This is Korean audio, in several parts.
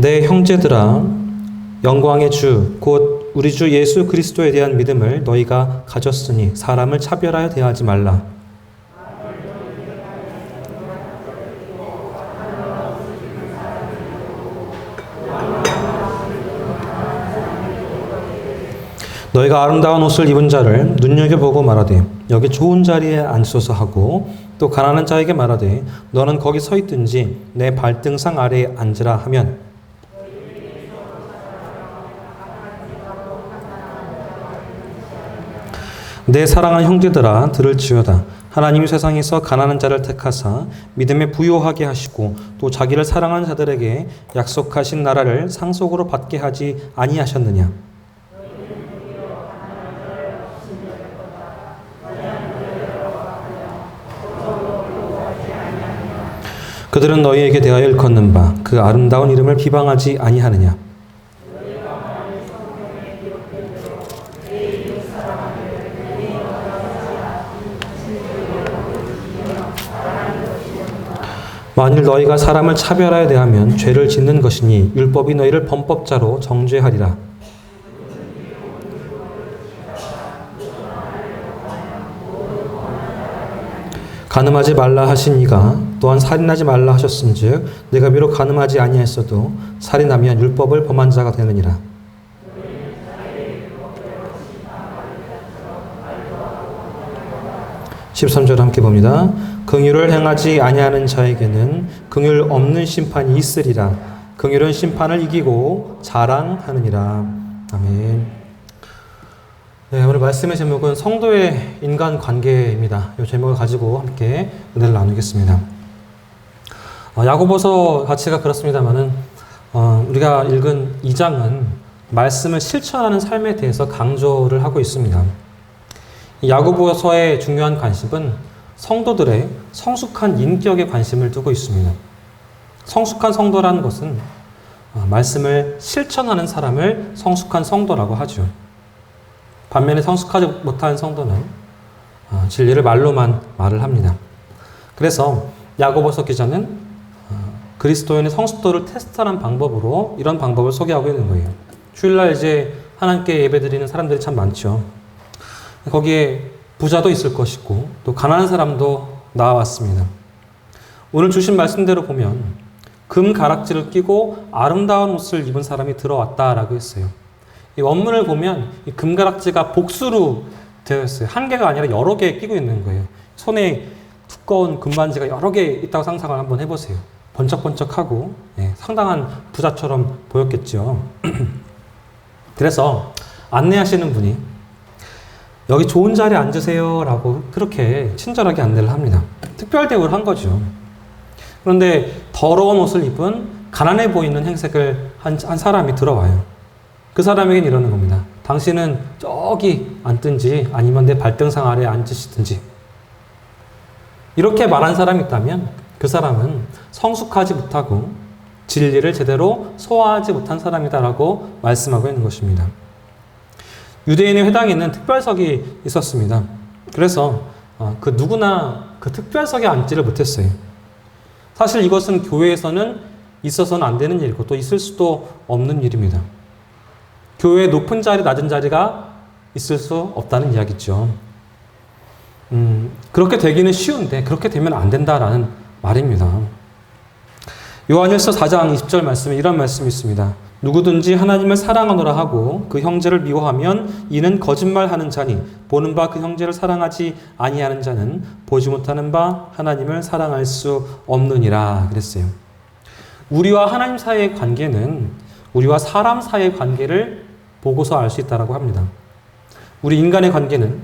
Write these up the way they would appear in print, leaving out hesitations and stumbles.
내 형제들아, 영광의 주, 곧 우리 주 예수 그리스도에 대한 믿음을 너희가 가졌으니 사람을 차별하여 대하지 말라. 너희가 아름다운 옷을 입은 자를 눈여겨보고 말하되 여기 좋은 자리에 앉소서 하고 또 가난한 자에게 말하되 너는 거기 서 있든지 내 발등상 아래에 앉으라 하면 내 사랑하는 형제들아 들을지어다. 하나님이 세상에서 가난한 자를 택하사 믿음에 부요하게 하시고 또 자기를 사랑하는 자들에게 약속하신 나라를 상속으로 받게 하지 아니하셨느냐. 그들은 너희에게 대하여 일컫는 바 그 아름다운 이름을 비방하지 아니하느냐. 만일 너희가 사람을 차별하여 대하면 죄를 짓는 것이니 율법이 너희를 범법자로 정죄하리라. 간음하지 말라 하신 이가 또한 살인하지 말라 하셨은즉 내가 비록 간음하지 아니하였어도 살인하면 율법을 범한 자가 되느니라. (13절) 함께 봅니다. 긍휼을 행하지 아니하는 자에게는 긍휼 없는 심판이 있으리라. 긍휼은 심판을 이기고 자랑하느니라. 아멘. 네, 오늘 말씀의 제목은 성도의 인간관계입니다. 이 제목을 가지고 함께 은혜를 나누겠습니다. 야고보서 자체가 그렇습니다만은 우리가 읽은 2장은 말씀을 실천하는 삶에 대해서 강조를 하고 있습니다. 야고보서의 중요한 관심은 성도들의 성숙한 인격에 관심을 두고 있습니다. 성숙한 성도라는 것은 말씀을 실천하는 사람을 성숙한 성도라고 하죠. 반면에 성숙하지 못한 성도는 진리를 말로만 말을 합니다. 그래서 야고보서 기자는 그리스도인의 성숙도를 테스트하는 방법으로 이런 방법을 소개하고 있는 거예요. 주일날 이제 하나님께 예배드리는 사람들이 참 많죠. 거기에 부자도 있을 것이고 또 가난한 사람도 나와왔습니다. 오늘 주신 말씀대로 보면 금 가락지를 끼고 아름다운 옷을 입은 사람이 들어왔다라고 했어요. 이 원문을 보면 이 금가락지가 복수로 되어 있어요. 한 개가 아니라 여러 개 끼고 있는 거예요. 손에 두꺼운 금반지가 여러 개 있다고 상상을 한번 해보세요. 번쩍번쩍하고 상당한 부자처럼 보였겠죠. 그래서 안내하시는 분이 여기 좋은 자리에 앉으세요 라고 그렇게 친절하게 안내를 합니다. 특별 대우를 한 거죠. 그런데 더러운 옷을 입은 가난해 보이는 행색을 한 사람이 들어와요. 그 사람에겐 이러는 겁니다. 당신은 저기 앉든지 아니면 내 발등상 아래에 앉으시든지. 이렇게 말한 사람이 있다면 그 사람은 성숙하지 못하고 진리를 제대로 소화하지 못한 사람이다라고 말씀하고 있는 것입니다. 유대인의 회당에는 특별석이 있었습니다. 그래서 그 누구나 그 특별석에 앉지를 못했어요. 사실 이것은 교회에서는 있어서는 안 되는 일이고 또 있을 수도 없는 일입니다. 교회에 높은 자리, 낮은 자리가 있을 수 없다는 이야기죠. 그렇게 되기는 쉬운데 그렇게 되면 안 된다라는 말입니다. 요한일서 4장 20절 말씀에 이런 말씀이 있습니다. 누구든지 하나님을 사랑하노라 하고 그 형제를 미워하면 이는 거짓말하는 자니 보는 바 그 형제를 사랑하지 아니하는 자는 보지 못하는 바 하나님을 사랑할 수 없느니라 그랬어요. 우리와 하나님 사이의 관계는 우리와 사람 사이의 관계를 보고서 알 수 있다고 합니다. 우리 인간의 관계는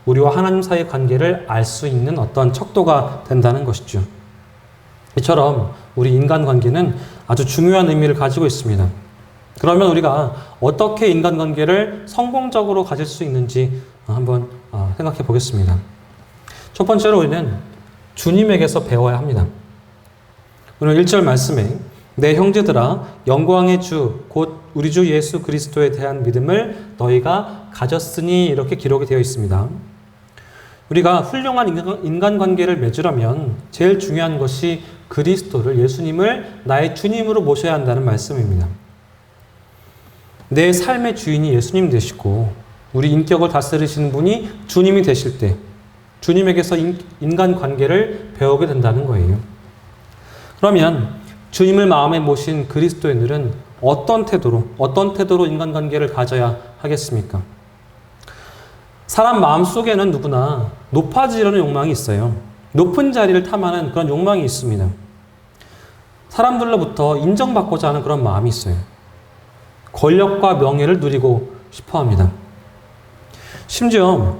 우리와 하나님 사이의 관계를 알 수 있는 어떤 척도가 된다는 것이죠. 이처럼 우리 인간관계는 아주 중요한 의미를 가지고 있습니다. 그러면 우리가 어떻게 인간관계를 성공적으로 가질 수 있는지 한번 생각해 보겠습니다. 첫 번째로 우리는 주님에게서 배워야 합니다. 오늘 1절 말씀에 내 형제들아 영광의 주 곧 우리 주 예수 그리스도에 대한 믿음을 너희가 가졌으니 이렇게 기록이 되어 있습니다. 우리가 훌륭한 인간관계를 맺으려면 제일 중요한 것이 그리스도를, 예수님을 나의 주님으로 모셔야 한다는 말씀입니다. 내 삶의 주인이 예수님 되시고 우리 인격을 다스리시는 분이 주님이 되실 때 주님에게서 인간관계를 배우게 된다는 거예요. 그러면 주님을 마음에 모신 그리스도인들은 어떤 태도로 인간관계를 가져야 하겠습니까? 사람 마음속에는 누구나 높아지려는 욕망이 있어요. 높은 자리를 탐하는 그런 욕망이 있습니다. 사람들로부터 인정받고자 하는 그런 마음이 있어요. 권력과 명예를 누리고 싶어 합니다. 심지어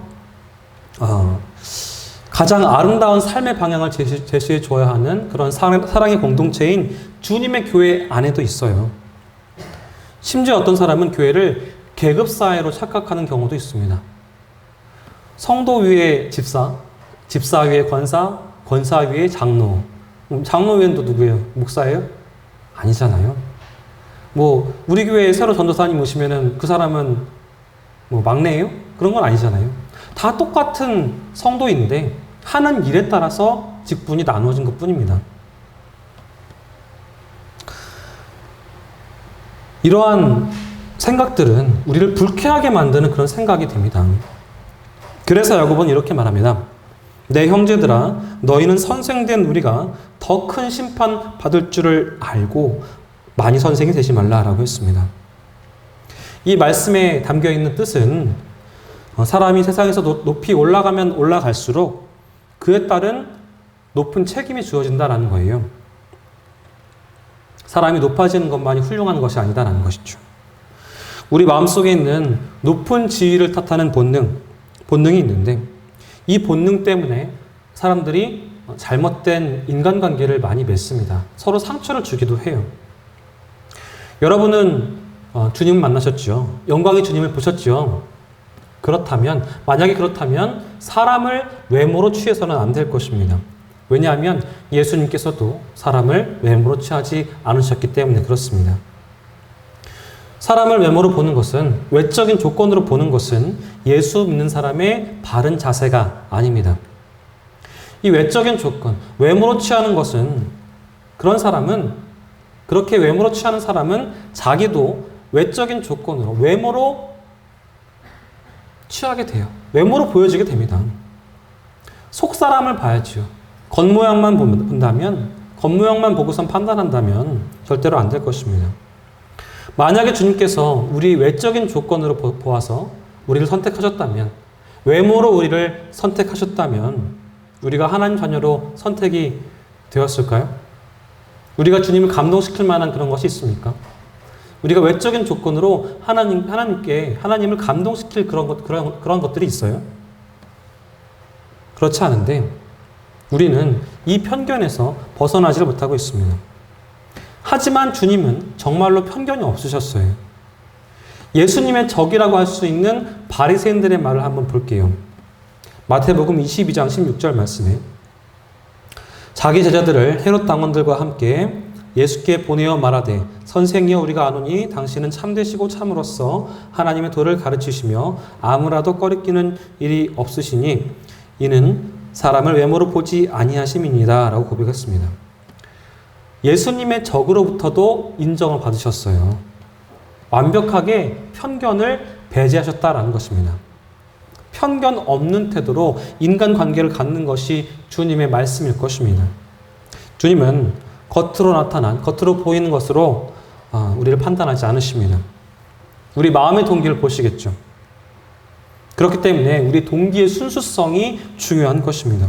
가장 아름다운 삶의 방향을 제시해 줘야 하는 그런 사랑의 공동체인 주님의 교회 안에도 있어요. 심지어 어떤 사람은 교회를 계급사회로 착각하는 경우도 있습니다. 성도 위에 집사, 집사 위에 권사, 권사 위에 장로. 장로 위에는 또 누구예요? 목사예요? 아니잖아요. 우리 교회에 새로 전도사님 오시면은 그 사람은 막내예요? 그런 건 아니잖아요. 다 똑같은 성도인데 하는 일에 따라서 직분이 나누어진 것 뿐입니다. 이러한 생각들은 우리를 불쾌하게 만드는 그런 생각이 됩니다. 그래서 야고보는 이렇게 말합니다. 내 형제들아, 너희는 선생된 우리가 더 큰 심판 받을 줄을 알고 많이 선생이 되지 말라라고 했습니다. 이 말씀에 담겨 있는 뜻은 사람이 세상에서 높이 올라가면 올라갈수록 그에 따른 높은 책임이 주어진다라는 거예요. 사람이 높아지는 것만이 훌륭한 것이 아니다라는 것이죠. 우리 마음속에 있는 높은 지위를 탓하는 본능이 있는데 이 본능 때문에 사람들이 잘못된 인간관계를 많이 맺습니다. 서로 상처를 주기도 해요. 여러분은 주님 만나셨죠? 영광의 주님을 보셨죠? 만약에 그렇다면 사람을 외모로 취해서는 안 될 것입니다. 왜냐하면 예수님께서도 사람을 외모로 취하지 않으셨기 때문에 그렇습니다. 사람을 외모로 보는 것은, 외적인 조건으로 보는 것은 예수 믿는 사람의 바른 자세가 아닙니다. 이 외적인 조건, 외모로 취하는 것은 그렇게 외모로 취하는 사람은 자기도 외적인 조건으로, 외모로 취하게 돼요. 외모로 보여지게 됩니다. 속 사람을 봐야죠. 겉모양만 본다면, 겉모양만 보고선 판단한다면 절대로 안 될 것입니다. 만약에 주님께서 우리 외적인 조건으로 보아서 우리를 선택하셨다면, 외모로 우리를 선택하셨다면 우리가 하나님 자녀로 선택이 되었을까요? 우리가 주님을 감동시킬 만한 그런 것이 있습니까? 우리가 외적인 조건으로 하나님을 감동시킬 그런 것들이 있어요? 그렇지 않은데 우리는 이 편견에서 벗어나지를 못하고 있습니다. 하지만 주님은 정말로 편견이 없으셨어요. 예수님의 적이라고 할 수 있는 바리새인들의 말을 한번 볼게요. 마태복음 22장 16절 말씀에 자기 제자들을 헤롯 당원들과 함께 예수께 보내어 말하되 선생이여 우리가 아노니 당신은 참되시고 참으로써 하나님의 도를 가르치시며 아무라도 꺼리끼는 일이 없으시니 이는 사람을 외모로 보지 아니하심이니이다 라고 고백했습니다. 예수님의 적으로부터도 인정을 받으셨어요. 완벽하게 편견을 배제하셨다라는 것입니다. 편견 없는 태도로 인간관계를 갖는 것이 주님의 말씀일 것입니다. 주님은 겉으로 보이는 것으로 우리를 판단하지 않으십니다. 우리 마음의 동기를 보시겠죠. 그렇기 때문에 우리 동기의 순수성이 중요한 것입니다.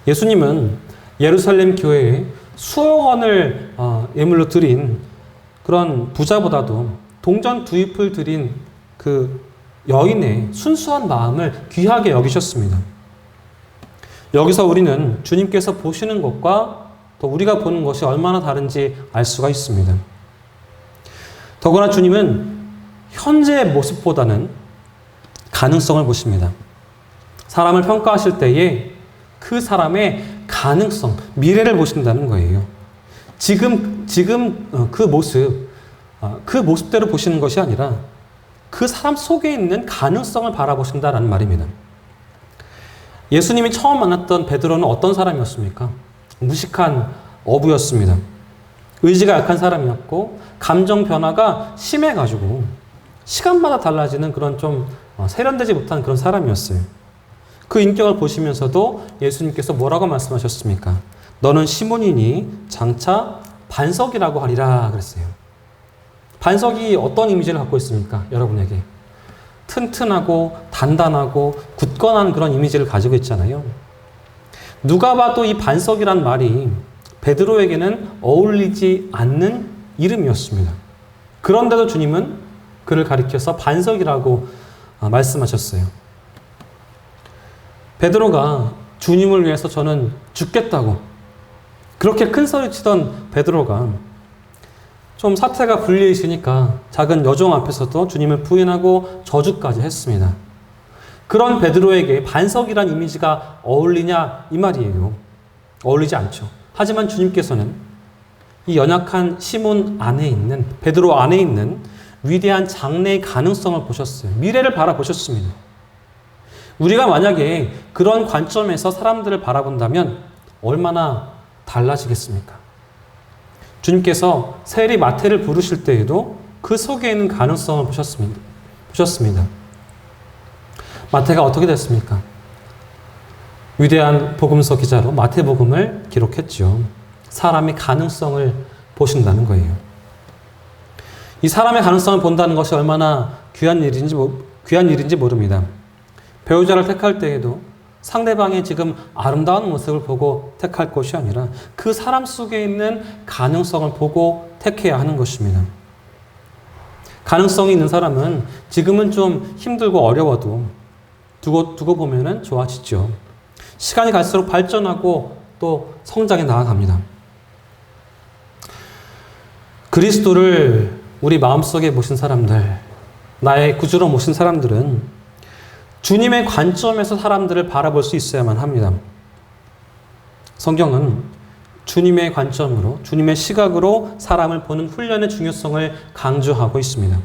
예수님은 예루살렘 교회에 수억 원을 예물로 드린 그런 부자보다도 동전 두 잎을 드린 그 여인의 순수한 마음을 귀하게 여기셨습니다. 여기서 우리는 주님께서 보시는 것과 또 우리가 보는 것이 얼마나 다른지 알 수가 있습니다. 더구나 주님은 현재의 모습보다는 가능성을 보십니다. 사람을 평가하실 때에 그 사람의 가능성, 미래를 보신다는 거예요. 지금 그 모습대로 보시는 것이 아니라 그 사람 속에 있는 가능성을 바라보신다라는 말입니다. 예수님이 처음 만났던 베드로는 어떤 사람이었습니까? 무식한 어부였습니다. 의지가 약한 사람이었고 감정 변화가 심해가지고 시간마다 달라지는 그런 좀 세련되지 못한 그런 사람이었어요. 그 인격을 보시면서도 예수님께서 뭐라고 말씀하셨습니까? 너는 시몬이니 장차 반석이라고 하리라 그랬어요. 반석이 어떤 이미지를 갖고 있습니까? 여러분에게 튼튼하고 단단하고 굳건한 그런 이미지를 가지고 있잖아요. 누가 봐도 이 반석이란 말이 베드로에게는 어울리지 않는 이름이었습니다. 그런데도 주님은 그를 가리켜서 반석이라고 말씀하셨어요. 베드로가 주님을 위해서 저는 죽겠다고 그렇게 큰 소리 치던 베드로가 좀 사태가 불리해지니까 작은 여종 앞에서도 주님을 부인하고 저주까지 했습니다. 그런 베드로에게 반석이란 이미지가 어울리냐 이 말이에요. 어울리지 않죠. 하지만 주님께서는 이 연약한 시몬 안에 있는 베드로 안에 있는 위대한 장래의 가능성을 보셨어요. 미래를 바라보셨습니다. 우리가 만약에 그런 관점에서 사람들을 바라본다면 얼마나 달라지겠습니까? 주님께서 세리 마태를 부르실 때에도 그 속에 있는 가능성을 보셨습니다. 마태가 어떻게 됐습니까? 위대한 복음서 기자로 마태복음을 기록했죠. 사람의 가능성을 보신다는 거예요. 이 사람의 가능성을 본다는 것이 얼마나 귀한 일인지 모릅니다. 배우자를 택할 때에도 상대방의 지금 아름다운 모습을 보고 택할 것이 아니라 그 사람 속에 있는 가능성을 보고 택해야 하는 것입니다. 가능성이 있는 사람은 지금은 좀 힘들고 어려워도 두고 보면은 좋아지죠. 시간이 갈수록 발전하고 또 성장해 나아갑니다. 그리스도를 우리 마음속에 모신 사람들, 나의 구주로 모신 사람들은 주님의 관점에서 사람들을 바라볼 수 있어야만 합니다. 성경은 주님의 관점으로, 주님의 시각으로 사람을 보는 훈련의 중요성을 강조하고 있습니다.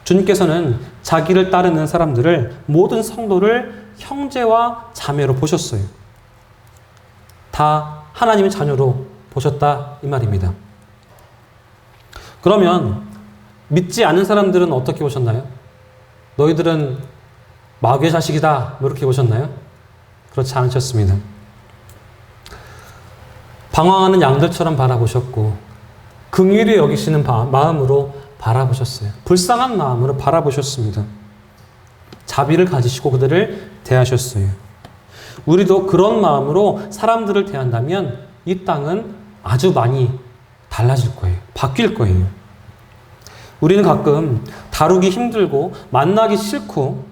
주님께서는 자기를 따르는 사람들을, 모든 성도를 형제와 자매로 보셨어요. 다 하나님의 자녀로 보셨다 이 말입니다. 그러면 믿지 않는 사람들은 어떻게 보셨나요? 너희들은 마귀의 자식이다 이렇게 보셨나요? 그렇지 않으셨습니다. 방황하는 양들처럼 바라보셨고 긍휼히 여기시는 마음으로 바라보셨어요. 불쌍한 마음으로 바라보셨습니다. 자비를 가지시고 그들을 대하셨어요. 우리도 그런 마음으로 사람들을 대한다면 이 땅은 아주 많이 달라질 거예요. 바뀔 거예요. 우리는 가끔 다루기 힘들고 만나기 싫고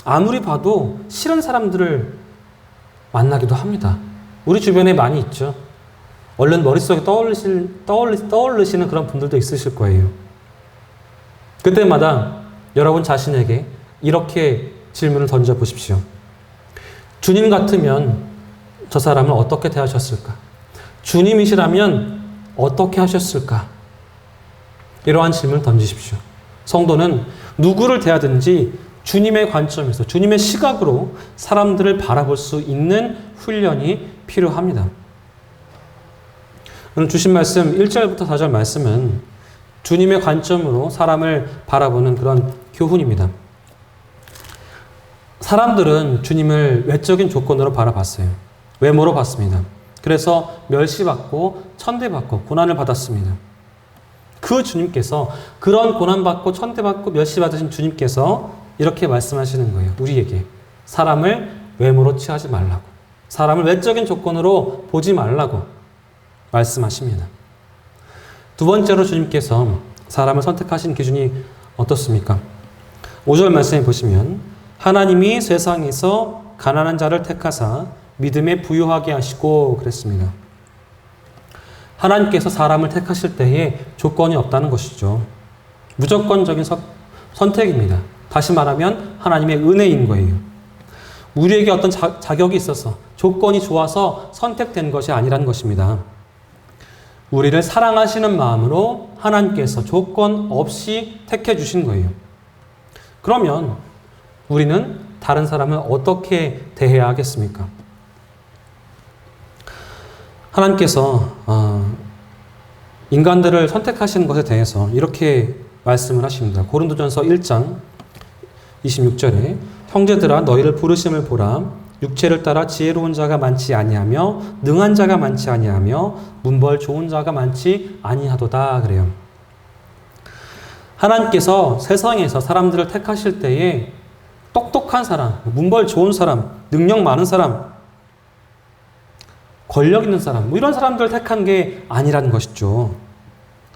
아무리 봐도 싫은 사람들을 만나기도 합니다. 우리 주변에 많이 있죠. 얼른 머릿속에 떠올리시는 그런 분들도 있으실 거예요. 그때마다 여러분 자신에게 이렇게 질문을 던져보십시오. 주님 같으면 저 사람을 어떻게 대하셨을까? 주님이시라면 어떻게 하셨을까? 이러한 질문을 던지십시오. 성도는 누구를 대하든지 주님의 관점에서, 주님의 시각으로 사람들을 바라볼 수 있는 훈련이 필요합니다. 오늘 주신 말씀 1절부터 4절 말씀은 주님의 관점으로 사람을 바라보는 그런 교훈입니다. 사람들은 주님을 외적인 조건으로 바라봤어요. 외모로 봤습니다. 그래서 멸시받고 천대받고 고난을 받았습니다. 그 주님께서, 그런 고난받고 천대받고 멸시받으신 주님께서 이렇게 말씀하시는 거예요. 우리에게 사람을 외모로 취하지 말라고, 사람을 외적인 조건으로 보지 말라고 말씀하십니다. 두 번째로 주님께서 사람을 선택하신 기준이 어떻습니까? 5절 말씀에 보시면 하나님이 세상에서 가난한 자를 택하사 믿음에 부유하게 하시고 그랬습니다. 하나님께서 사람을 택하실 때에 조건이 없다는 것이죠. 무조건적인 선택입니다. 다시 말하면 하나님의 은혜인 거예요. 우리에게 어떤 자격이 있어서 조건이 좋아서 선택된 것이 아니라는 것입니다. 우리를 사랑하시는 마음으로 하나님께서 조건 없이 택해 주신 거예요. 그러면 우리는 다른 사람을 어떻게 대해야 하겠습니까? 하나님께서 인간들을 선택하시는 것에 대해서 이렇게 말씀을 하십니다. 고린도전서 1장 26절에 형제들아 너희를 부르심을 보라. 육체를 따라 지혜로운 자가 많지 아니하며 능한 자가 많지 아니하며 문벌 좋은 자가 많지 아니하도다 그래요. 하나님께서 세상에서 사람들을 택하실 때에 똑똑한 사람, 문벌 좋은 사람, 능력 많은 사람, 권력 있는 사람, 이런 사람들을 택한 게 아니라는 것이죠.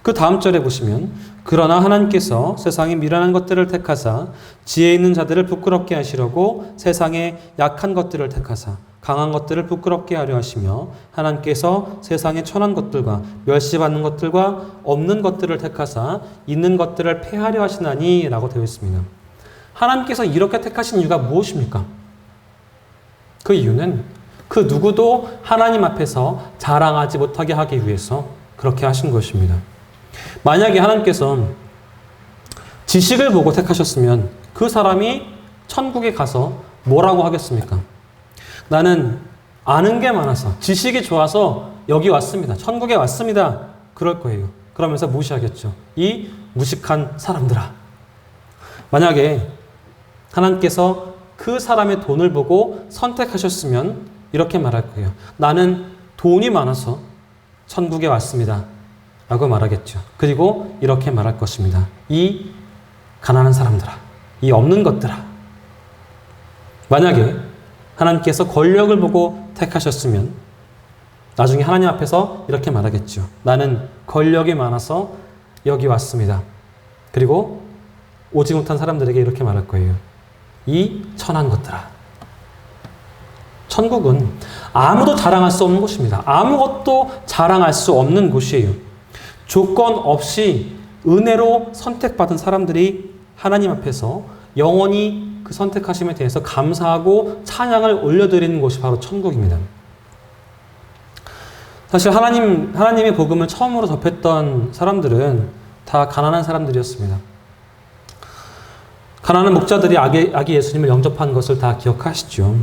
그 다음 절에 보시면 그러나 하나님께서 세상의 미련한 것들을 택하사 지혜 있는 자들을 부끄럽게 하시려고 세상의 약한 것들을 택하사 강한 것들을 부끄럽게 하려 하시며 하나님께서 세상의 천한 것들과 멸시받는 것들과 없는 것들을 택하사 있는 것들을 폐하려 하시나니 라고 되어 있습니다. 하나님께서 이렇게 택하신 이유가 무엇입니까? 그 이유는 그 누구도 하나님 앞에서 자랑하지 못하게 하기 위해서 그렇게 하신 것입니다. 만약에 하나님께서 지식을 보고 택하셨으면 그 사람이 천국에 가서 뭐라고 하겠습니까? 나는 아는 게 많아서 지식이 좋아서 여기 왔습니다. 천국에 왔습니다. 그럴 거예요. 그러면서 무시하겠죠. 이 무식한 사람들아. 만약에 하나님께서 그 사람의 돈을 보고 선택하셨으면 이렇게 말할 거예요. 나는 돈이 많아서 천국에 왔습니다. 라고 말하겠죠. 그리고 이렇게 말할 것입니다. 이 가난한 사람들아, 이 없는 것들아. 만약에 하나님께서 권력을 보고 택하셨으면 나중에 하나님 앞에서 이렇게 말하겠죠. 나는 권력이 많아서 여기 왔습니다. 그리고 오지 못한 사람들에게 이렇게 말할 거예요. 이 천한 것들아. 천국은 아무도 자랑할 수 없는 곳입니다. 아무것도 자랑할 수 없는 곳이에요. 조건 없이 은혜로 선택받은 사람들이 하나님 앞에서 영원히 그 선택하심에 대해서 감사하고 찬양을 올려드리는 곳이 바로 천국입니다. 사실 하나님의 복음을 처음으로 접했던 사람들은 다 가난한 사람들이었습니다. 가난한 목자들이 아기 예수님을 영접한 것을 다 기억하시죠.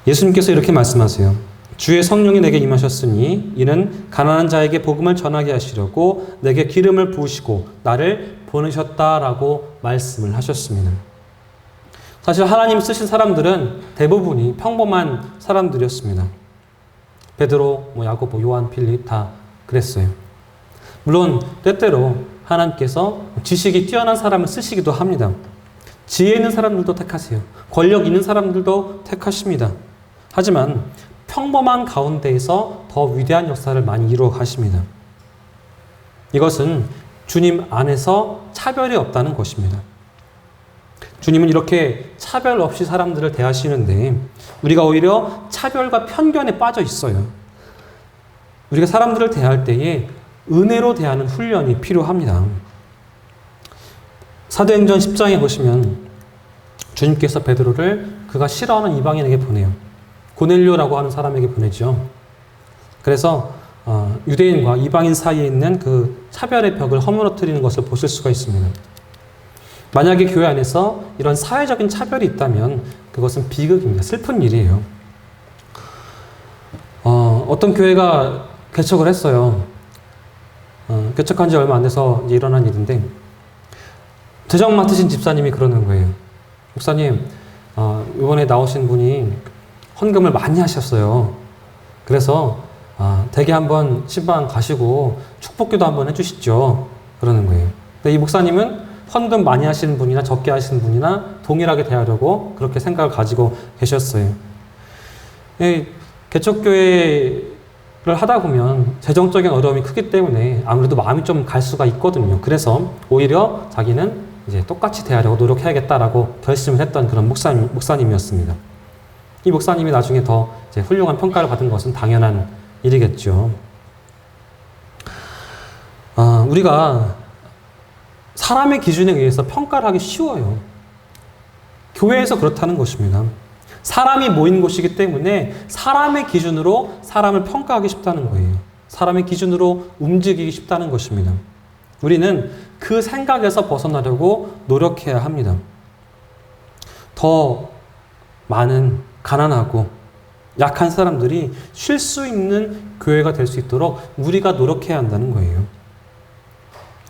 예수님께서 이렇게 말씀하세요. 주의 성령이 내게 임하셨으니 이는 가난한 자에게 복음을 전하게 하시려고 내게 기름을 부으시고 나를 보내셨다라고 말씀을 하셨습니다. 사실 하나님 쓰신 사람들은 대부분이 평범한 사람들이었습니다. 베드로, 야고보, 요한, 필립 다 그랬어요. 물론 때때로 하나님께서 지식이 뛰어난 사람을 쓰시기도 합니다. 지혜 있는 사람들도 택하세요. 권력 있는 사람들도 택하십니다. 하지만 평범한 가운데에서 더 위대한 역사를 많이 이루어 가십니다. 이것은 주님 안에서 차별이 없다는 것입니다. 주님은 이렇게 차별 없이 사람들을 대하시는데 우리가 오히려 차별과 편견에 빠져 있어요. 우리가 사람들을 대할 때에 은혜로 대하는 훈련이 필요합니다. 사도행전 10장에 보시면 주님께서 베드로를 그가 싫어하는 이방인에게 보내요. 고넬료라고 하는 사람에게 보내죠. 그래서 유대인과 이방인 사이에 있는 그 차별의 벽을 허물어뜨리는 것을 보실 수가 있습니다. 만약에 교회 안에서 이런 사회적인 차별이 있다면 그것은 비극입니다. 슬픈 일이에요. 어떤 교회가 개척을 했어요. 개척한 지 얼마 안 돼서 이제 일어난 일인데 대장 맡으신 집사님이 그러는 거예요. 목사님, 이번에 나오신 분이 헌금을 많이 하셨어요. 그래서 댁에 한번 신방 가시고 축복기도 한번 해주시죠. 그러는 거예요. 근데 이 목사님은 헌금 많이 하시는 분이나 적게 하시는 분이나 동일하게 대하려고 그렇게 생각을 가지고 계셨어요. 개척교회를 하다 보면 재정적인 어려움이 크기 때문에 아무래도 마음이 좀 갈 수가 있거든요. 그래서 오히려 자기는 이제 똑같이 대하려고 노력해야겠다라고 결심을 했던 그런 목사님이었습니다. 이 목사님이 나중에 더 이제 훌륭한 평가를 받은 것은 당연한 일이겠죠. 우리가 사람의 기준에 의해서 평가를 하기 쉬워요. 교회에서 그렇다는 것입니다. 사람이 모인 곳이기 때문에 사람의 기준으로 사람을 평가하기 쉽다는 거예요. 사람의 기준으로 움직이기 쉽다는 것입니다. 우리는 그 생각에서 벗어나려고 노력해야 합니다. 더 많은 가난하고 약한 사람들이 쉴 수 있는 교회가 될 수 있도록 우리가 노력해야 한다는 거예요.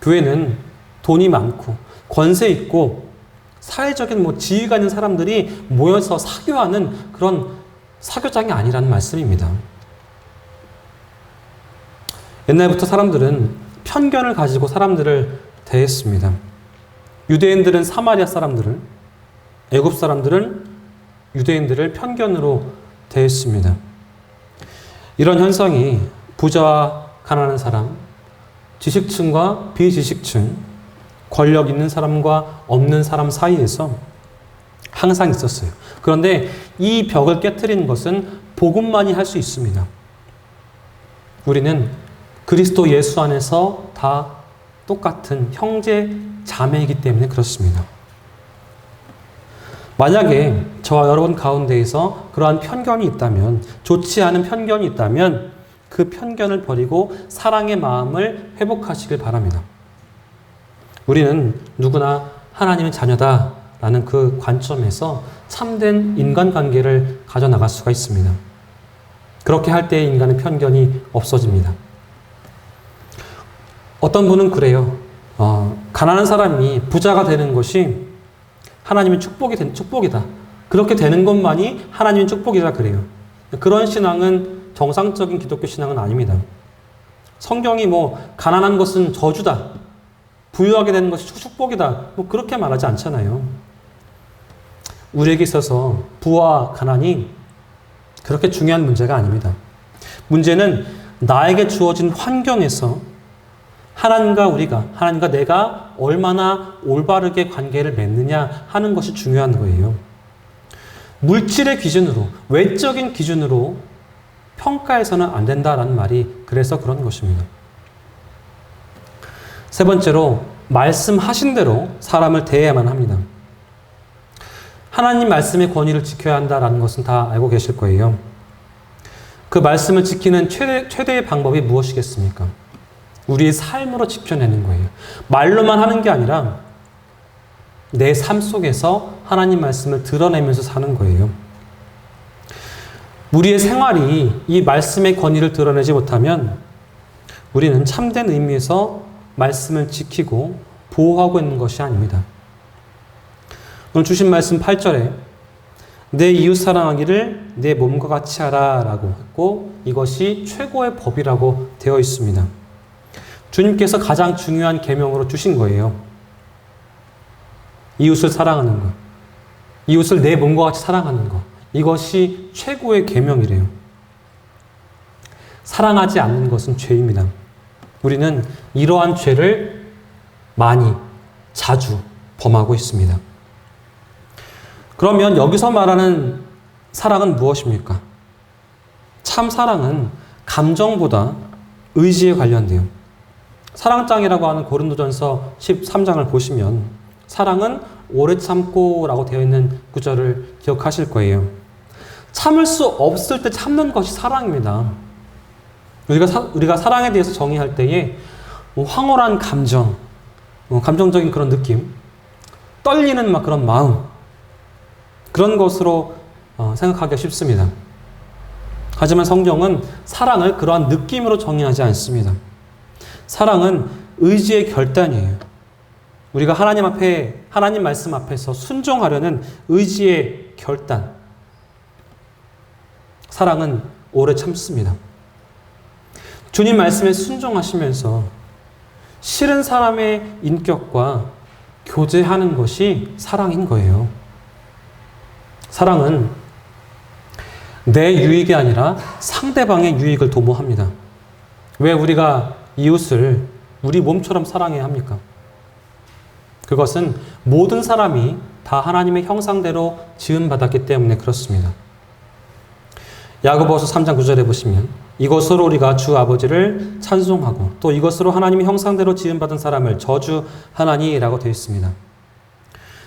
교회는 돈이 많고 권세 있고 사회적인 지위가 있는 사람들이 모여서 사교하는 그런 사교장이 아니라는 말씀입니다. 옛날부터 사람들은 편견을 가지고 사람들을 대했습니다. 유대인들은 사마리아 사람들을, 애굽 사람들은 유대인들을 편견으로 대했습니다. 이런 현상이 부자와 가난한 사람, 지식층과 비지식층, 권력 있는 사람과 없는 사람 사이에서 항상 있었어요. 그런데 이 벽을 깨트리는 것은 복음만이 할 수 있습니다. 우리는 그리스도 예수 안에서 다 똑같은 형제, 자매이기 때문에 그렇습니다. 만약에 저와 여러분 가운데에서 그러한 편견이 있다면, 좋지 않은 편견이 있다면 그 편견을 버리고 사랑의 마음을 회복하시길 바랍니다. 우리는 누구나 하나님의 자녀다라는 그 관점에서 참된 인간관계를 가져나갈 수가 있습니다. 그렇게 할 때 인간의 편견이 없어집니다. 어떤 분은 그래요. 가난한 사람이 부자가 되는 것이 하나님의 축복이다. 그렇게 되는 것만이 하나님의 축복이라 그래요. 그런 신앙은 정상적인 기독교 신앙은 아닙니다. 성경이 가난한 것은 저주다, 부유하게 되는 것이 축복이다, 그렇게 말하지 않잖아요. 우리에게 있어서 부와 가난이 그렇게 중요한 문제가 아닙니다. 문제는 나에게 주어진 환경에서 하나님과 내가 얼마나 올바르게 관계를 맺느냐 하는 것이 중요한 거예요. 물질의 기준으로, 외적인 기준으로 평가해서는 안 된다라는 말이 그래서 그런 것입니다. 세 번째로, 말씀하신 대로 사람을 대해야만 합니다. 하나님 말씀의 권위를 지켜야 한다라는 것은 다 알고 계실 거예요. 그 말씀을 지키는 최대의 방법이 무엇이겠습니까? 우리의 삶으로 지켜내는 거예요. 말로만 하는 게 아니라 내 삶 속에서 하나님 말씀을 드러내면서 사는 거예요. 우리의 생활이 이 말씀의 권위를 드러내지 못하면 우리는 참된 의미에서 말씀을 지키고 보호하고 있는 것이 아닙니다. 오늘 주신 말씀 8절에 내 이웃 사랑하기를 내 몸과 같이 하라 라고 했고, 이것이 최고의 법이라고 되어 있습니다. 주님께서 가장 중요한 계명으로 주신 거예요. 이웃을 사랑하는 것, 이웃을 내 몸과 같이 사랑하는 것, 이것이 최고의 계명이래요. 사랑하지 않는 것은 죄입니다. 우리는 이러한 죄를 많이, 자주 범하고 있습니다. 그러면 여기서 말하는 사랑은 무엇입니까? 참 사랑은 감정보다 의지에 관련돼요. 사랑장이라고 하는 고린도전서 13장을 보시면 사랑은 오래 참고 라고 되어 있는 구절을 기억하실 거예요. 참을 수 없을 때 참는 것이 사랑입니다. 우리가 사랑에 대해서 정의할 때에 황홀한 감정, 감정적인 그런 느낌, 떨리는 그런 마음, 그런 것으로 생각하기가 쉽습니다. 하지만 성경은 사랑을 그러한 느낌으로 정의하지 않습니다. 사랑은 의지의 결단이에요. 우리가 하나님 말씀 앞에서 순종하려는 의지의 결단. 사랑은 오래 참습니다. 주님 말씀에 순종하시면서 싫은 사람의 인격과 교제하는 것이 사랑인 거예요. 사랑은 내 유익이 아니라 상대방의 유익을 도모합니다. 왜 우리가 이웃을 우리 몸처럼 사랑해야 합니까? 그것은 모든 사람이 다 하나님의 형상대로 지음받았기 때문에 그렇습니다. 야고보서 3장 9절에 보시면 이것으로 우리가 주 아버지를 찬송하고 또 이것으로 하나님의 형상대로 지음받은 사람을 저주하나니라고 되어 있습니다.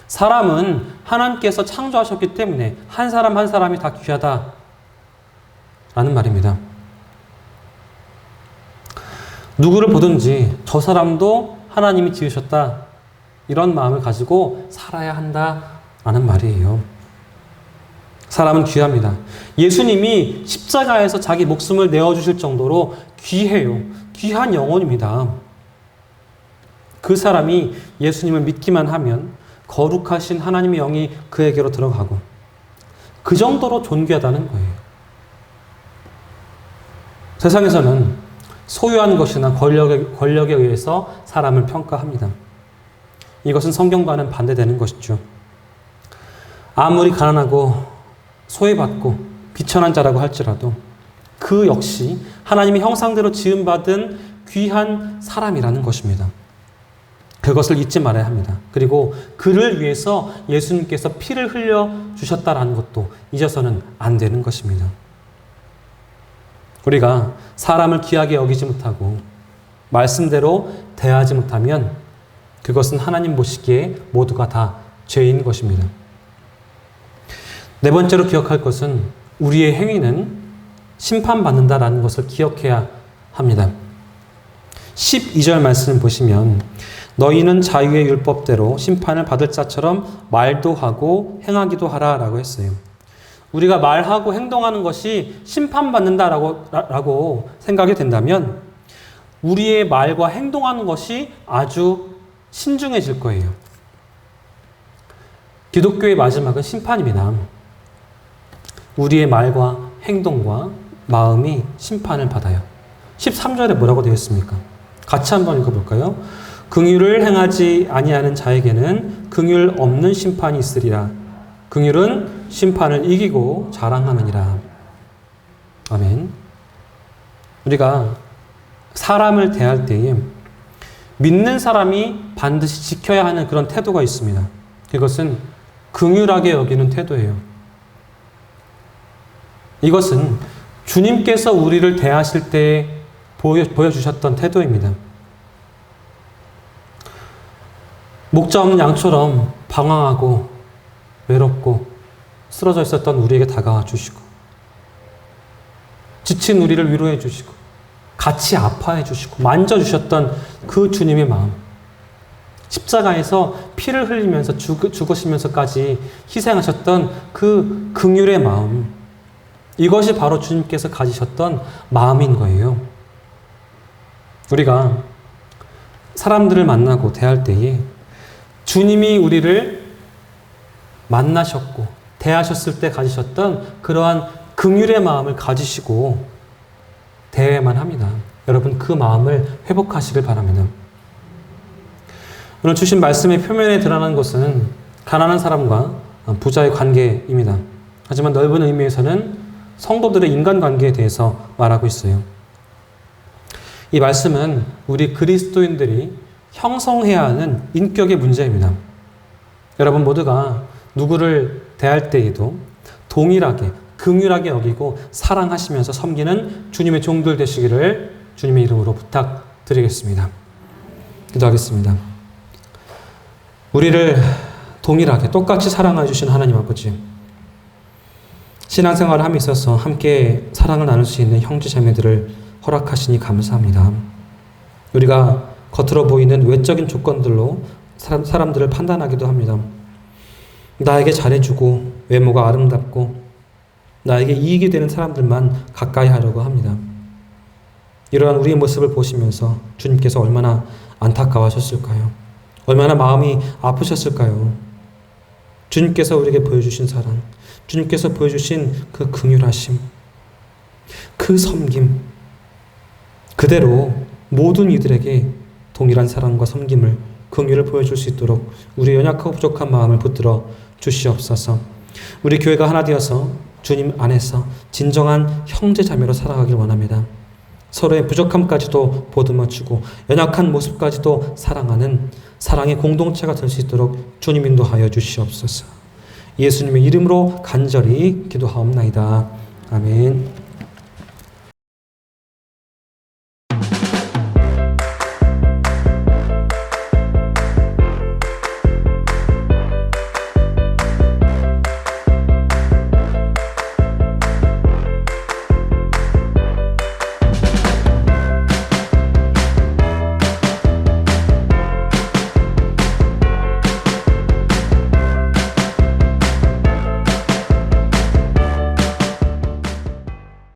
사람은 하나님께서 창조하셨기 때문에 한 사람 한 사람이 다 귀하다라는 말입니다. 누구를 보든지 저 사람도 하나님이 지으셨다, 이런 마음을 가지고 살아야 한다라는 말이에요. 사람은 귀합니다. 예수님이 십자가에서 자기 목숨을 내어주실 정도로 귀해요. 귀한 영혼입니다. 그 사람이 예수님을 믿기만 하면 거룩하신 하나님의 영이 그에게로 들어가고 그 정도로 존귀하다는 거예요. 세상에서는 소유한 것이나 권력에 의해서 사람을 평가합니다. 이것은 성경과는 반대되는 것이죠. 아무리 가난하고 소외받고 비천한 자라고 할지라도 그 역시 하나님의 형상대로 지음받은 귀한 사람이라는 것입니다. 그것을 잊지 말아야 합니다. 그리고 그를 위해서 예수님께서 피를 흘려 주셨다라는 것도 잊어서는 안 되는 것입니다. 우리가 사람을 귀하게 여기지 못하고 말씀대로 대하지 못하면 그것은 하나님 보시기에 모두가 다 죄인 것입니다. 네 번째로 기억할 것은 우리의 행위는 심판받는다라는 것을 기억해야 합니다. 12절 말씀을 보시면 너희는 자유의 율법대로 심판을 받을 자처럼 말도 하고 행하기도 하라라고 했어요. 우리가 말하고 행동하는 것이 심판받는다라고 생각이 된다면 우리의 말과 행동하는 것이 아주 신중해질 거예요. 기독교의 마지막은 심판입니다. 우리의 말과 행동과 마음이 심판을 받아요. 13절에 뭐라고 되어 있습니까? 같이 한번 읽어볼까요? 긍휼을 행하지 아니하는 자에게는 긍휼 없는 심판이 있으리라. 긍휼은 심판을 이기고 자랑하느니라. 아멘. 우리가 사람을 대할 때에 믿는 사람이 반드시 지켜야 하는 그런 태도가 있습니다. 그것은 긍휼하게 여기는 태도예요. 이것은 주님께서 우리를 대하실 때 보여주셨던 태도입니다. 목자 없는 양처럼 방황하고 외롭고 쓰러져 있었던 우리에게 다가와 주시고 지친 우리를 위로해 주시고 같이 아파해 주시고 만져주셨던 그 주님의 마음, 십자가에서 피를 흘리면서 죽으시면서까지 희생하셨던 그 긍휼의 마음, 이것이 바로 주님께서 가지셨던 마음인 거예요. 우리가 사람들을 만나고 대할 때에 주님이 우리를 만나셨고 대하셨을 때 가지셨던 그러한 긍휼의 마음을 가지시고 대해야만 합니다. 여러분 그 마음을 회복하시길 바랍니다. 오늘 주신 말씀의 표면에 드러난 것은 가난한 사람과 부자의 관계입니다. 하지만 넓은 의미에서는 성도들의 인간관계에 대해서 말하고 있어요. 이 말씀은 우리 그리스도인들이 형성해야 하는 인격의 문제입니다. 여러분 모두가 누구를 대할 때에도 동일하게 긍휼하게 여기고 사랑하시면서 섬기는 주님의 종들 되시기를 주님의 이름으로 부탁드리겠습니다. 기도하겠습니다. 우리를 동일하게 똑같이 사랑해 주신 하나님 아버지, 신앙생활을 함에 있어서 함께 사랑을 나눌 수 있는 형제자매들을 허락하시니 감사합니다. 우리가 겉으로 보이는 외적인 조건들로 사람들을 판단하기도 합니다. 나에게 잘해주고 외모가 아름답고 나에게 이익이 되는 사람들만 가까이 하려고 합니다. 이러한 우리의 모습을 보시면서 주님께서 얼마나 안타까워하셨을까요? 얼마나 마음이 아프셨을까요? 주님께서 우리에게 보여주신 사랑, 주님께서 보여주신 그 긍휼하심, 그 섬김, 그대로 모든 이들에게 동일한 사랑과 섬김을, 긍휼을 보여줄 수 있도록 우리의 연약하고 부족한 마음을 붙들어 주시옵소서. 우리 교회가 하나 되어서 주님 안에서 진정한 형제자매로 살아가길 원합니다. 서로의 부족함까지도 보듬어주고 연약한 모습까지도 사랑하는 사랑의 공동체가 될 수 있도록 주님 인도하여 주시옵소서. 예수님의 이름으로 간절히 기도하옵나이다. 아멘.